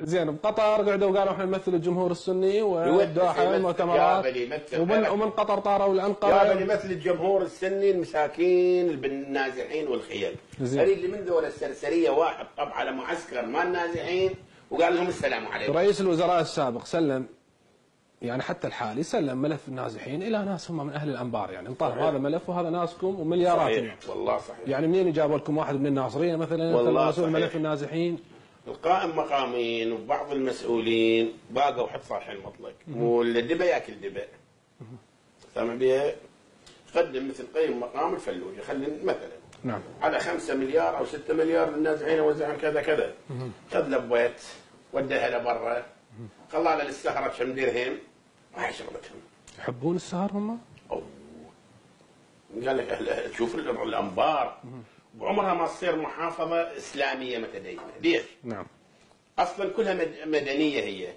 زين بقطر قعدوا قالوا احنا نمثل الجمهور السني والدوحه المؤتمرات، ومن قطر طاروا الانقره. يا بني مثل الجمهور السني المساكين النازحين والخيل. اريد لي من ذول السرسريه واحد طب على معسكر مال النازحين وقال لهم السلام عليكم. رئيس الوزراء السابق سلم، يعني حتى الحالي سلم ملف النازحين الى ناس هم من اهل الانبار، يعني انطر هذا ملف وهذا ناسكم ومليارات. صحيح والله صحيح. يعني منين جابوا لكم واحد من الناصريه مثلا والله مسؤول ملف النازحين؟ القائم مقامين وبعض المسؤولين باقوا حد صالح المطلق، والدبا ياكل دبا. سامع بيها؟ قدم مثل قيم مقام الفلوجه، خلي مثلا نعم على 5 مليار او 6 مليار للنازحين وزعهم كذا كذا. خذ لبيت ودها لبرا، خلى للسهره كم درهم ما شغلتهم. يحبون السهر هم؟ قال لك شوف الانبار بعمرها ما تصير محافظه اسلاميه متدينه، ليش؟ نعم. اصلا كلها مدنيه هي.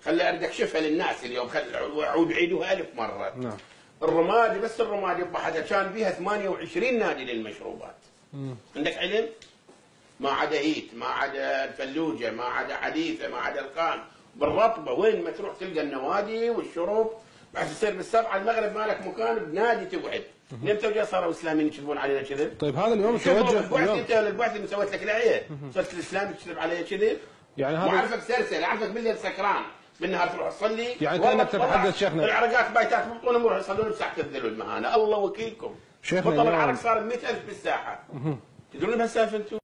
خلي اريد اكشفها للناس اليوم، خلي اعود عيدوها 1000 مره. نعم. الرمادي بس الرمادي بحدها كان فيها 28 نادي للمشروبات. عندك علم؟ ما عدا هيت، ما عدا الفلوجه، ما عدا حديثه، ما عدا القان، بالرطبه وين ما تروح تلقى النوادي والشروب. بعد تصير بالسبعه المغرب مالك مكان بنادي تقعد. من امتى وجا صاروا اسلاميين يكذبون علينا كذب؟ طيب هذا اليوم التوجه اليوم انت البعث اللي مسويت لك العيه، صرت الاسلام تكذب علي كذب؟ يعني هذا اعرفك سرسل، اعرفك بالليل سكران، بالنهار تروح تصلي. يعني كانك تتحدث شيخنا العرقات بايتات بطونهم يروحوا يصلون بساعه الذل والمهانه، الله وكيلكم. شيخنا بطل العرق صار ب 100,000 بالساحه. تدرون بهالسالفه انتم؟